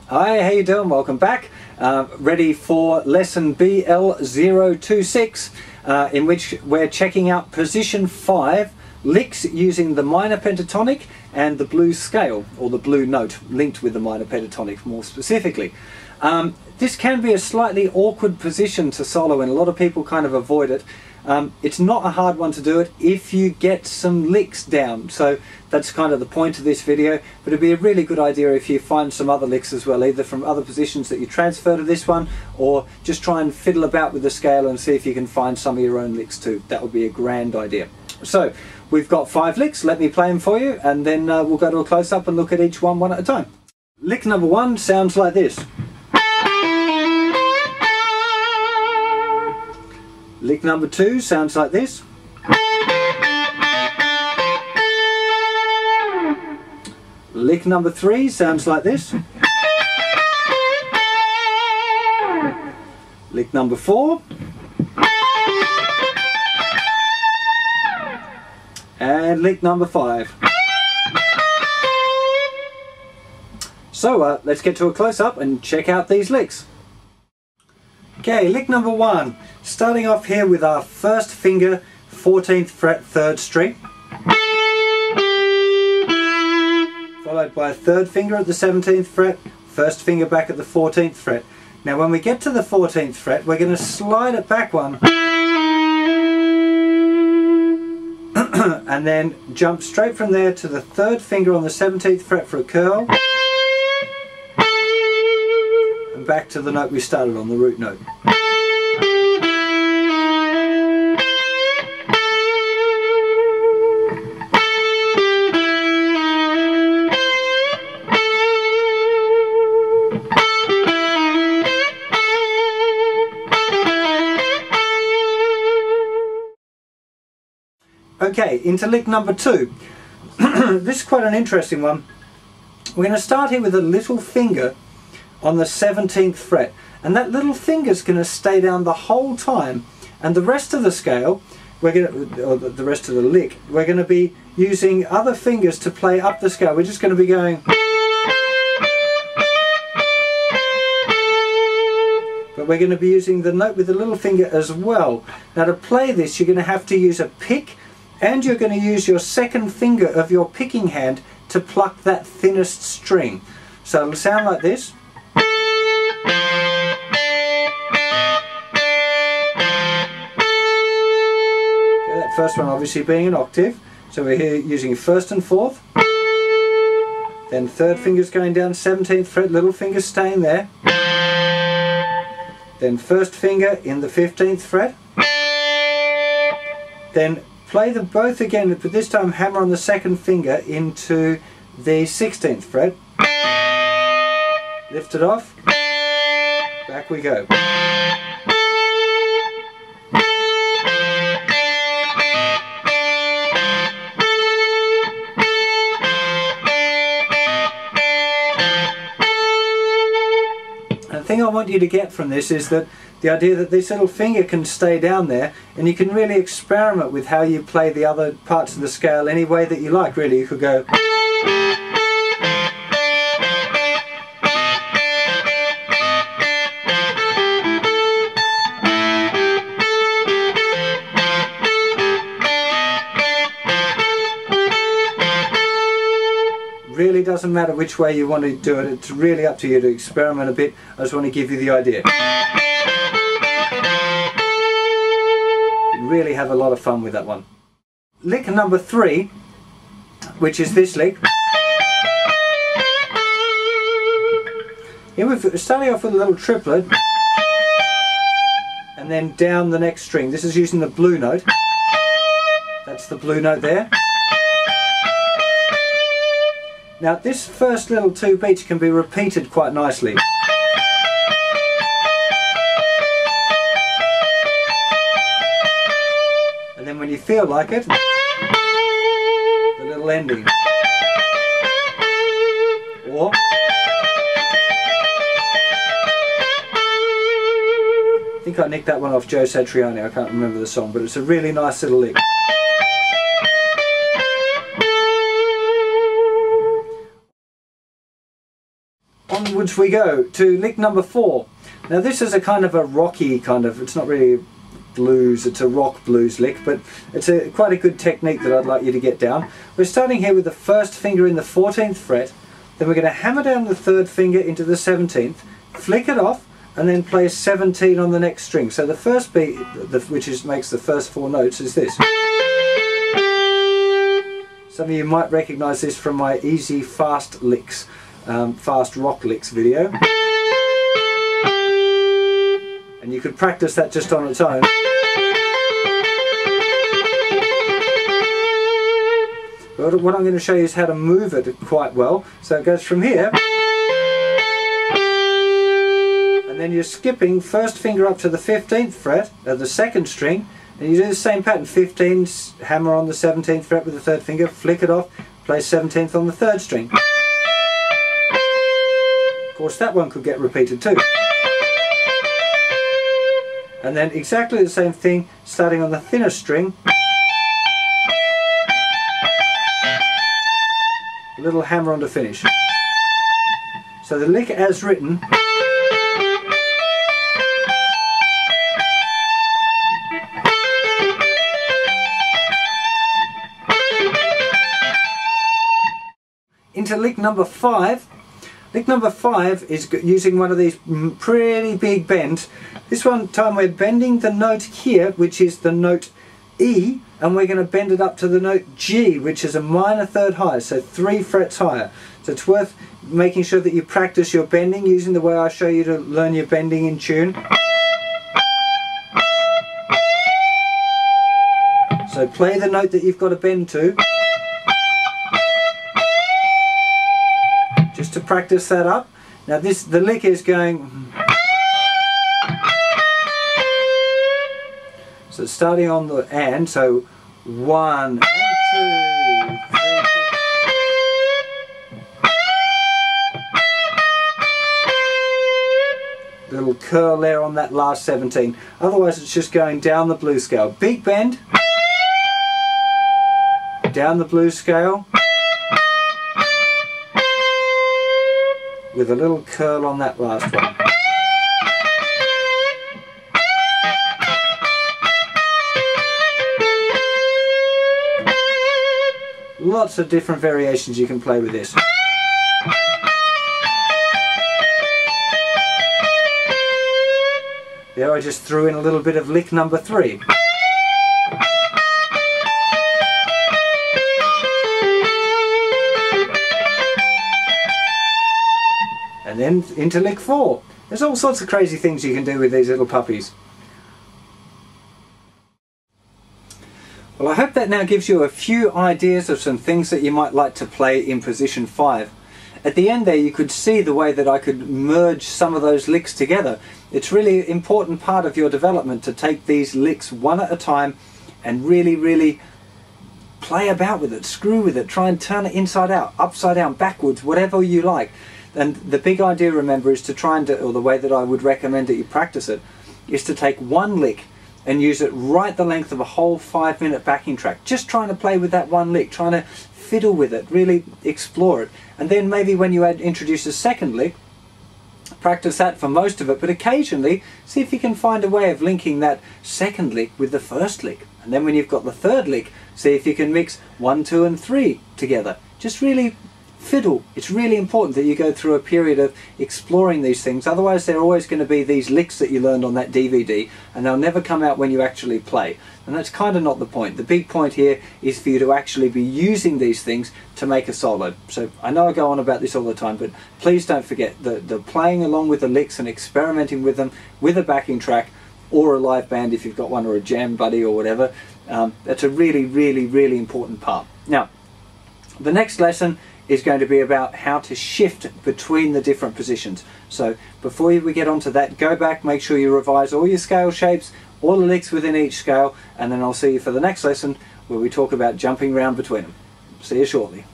Hi, how you doing? Welcome back. Ready for lesson BL-026 in which we're checking out position 5 licks using the minor pentatonic and the blues scale, or the blue note linked with the minor pentatonic more specifically. This can be a slightly awkward position to solo and a lot of people kind of avoid it. It's not a hard one to do it if you get some licks down, so that's kind of the point of this video, but it'd be a really good idea if you find some other licks as well, either from other positions that you transfer to this one, or just try and fiddle about with the scale and see if you can find some of your own licks too. That would be a grand idea. So we've got 5 licks, let me play them for you, and then we'll go to a close-up and look at each one at a time. Lick number 1 sounds like this. Lick number 2 sounds like this. Lick number 3 sounds like this. Lick number 4. And lick number 5. So let's get to a close-up and check out these licks. Okay, lick number 1, starting off here with our first finger, 14th fret, 3rd string, followed by a 3rd finger at the 17th fret, 1st finger back at the 14th fret. Now when we get to the 14th fret, we're going to slide it back one, and then jump straight from there to the 3rd finger on the 17th fret for a curl, and back to the note we started on, the root note. Okay, into lick number 2. This is quite an interesting one. We're going to start here with a little finger on the 17th fret, and that little finger is going to stay down the whole time, and the rest of the scale, we're going to, or the rest of the lick, we're going to be using other fingers to play up the scale. We're just going to be going, but we're going to be using the note with the little finger as well. Now to play this, you're going to have to use a pick, and you're going to use your 2nd finger of your picking hand to pluck that thinnest string. So it'll sound like this. Okay, that first one obviously being an octave. So we're here using 1st and 4th. Then 3rd finger's going down, 17th fret, little finger staying there. Then 1st finger in the 15th fret. Then play them both again, but this time hammer on the 2nd finger into the 16th fret. Lift it off. Back we go. The thing I want you to get from this is that the idea that this little finger can stay down there, and you can really experiment with how you play the other parts of the scale any way that you like, really. You could go, really doesn't matter which way you want to do it, it's really up to you to experiment a bit. I just want to give you the idea. You really have a lot of fun with that one. Lick number 3, which is this lick. Here we're starting off with a little triplet, and then down the next string. This is using the blue note. That's the blue note there. Now this first little 2 beats can be repeated quite nicely. And then when you feel like it, the little ending. Or I think I nicked that one off Joe Satriani, I can't remember the song, but it's a really nice little lick. onwards we go to lick number 4. Now this is a kind of a rocky kind of, it's not really blues, it's a rock blues lick, but it's quite a good technique that I'd like you to get down. We're starting here with the first finger in the 14th fret, then we're going to hammer down the 3rd finger into the 17th, flick it off, and then play 17 on the next string. So the first beat, which makes the first 4 notes, is this. Some of you might recognise this from my easy fast licks, fast rock licks video. And you could practice that just on its own. But what I'm going to show you is how to move it quite well. So it goes from here, and then you're skipping first finger up to the 15th fret of the 2nd string, and you do the same pattern, 15, hammer on the 17th fret with the 3rd finger, flick it off, play 17th on the 3rd string. Of course that one could get repeated too. And then exactly the same thing, starting on the thinner string, a little hammer on to finish. So the lick as written into lick number 5. Lick number 5 is using one of these pretty big bends. This one time we're bending the note here, which is the note E, and we're going to bend it up to the note G, which is a minor 3rd higher, so 3 frets higher. So it's worth making sure that you practice your bending using the way I show you to learn your bending in tune. So play the note that you've got to bend to, just to practice that up. Now the lick is going, so starting on the and, so 1 and 2, 3, little curl there on that last 17. Otherwise it's just going down the blues scale. Big bend, down the blues scale, with a little curl on that last one. Lots of different variations you can play with this. There I just threw in a little bit of lick number 3. And then into lick 4. There's all sorts of crazy things you can do with these little puppies. Well, I hope that now gives you a few ideas of some things that you might like to play in position 5. At the end there you could see the way that I could merge some of those licks together. It's really an important part of your development to take these licks one at a time and really play about with it, screw with it, try and turn it inside out, upside down, backwards, whatever you like. And the big idea, remember, is to try and do, or the way that I would recommend that you practice it, is to take one lick and use it right the length of a whole 5-minute backing track. Just trying to play with that one lick, trying to fiddle with it, really explore it. And then maybe when you introduce a second lick, practice that for most of it, but occasionally see if you can find a way of linking that second lick with the first lick. And then when you've got the third lick, see if you can mix 1, 2 and 3 together. Just really fiddle. It's really important that you go through a period of exploring these things, otherwise there are always going to be these licks that you learned on that DVD and they'll never come out when you actually play, and that's kind of not the point. The big point here is for you to actually be using these things to make a solo. So I know I go on about this all the time, but please don't forget the playing along with the licks and experimenting with them with a backing track or a live band if you've got one, or a jam buddy or whatever. That's a really important part. Now the next lesson is going to be about how to shift between the different positions. So before we get onto that, go back, make sure you revise all your scale shapes, all the licks within each scale, and then I'll see you for the next lesson where we talk about jumping around between them. See you shortly.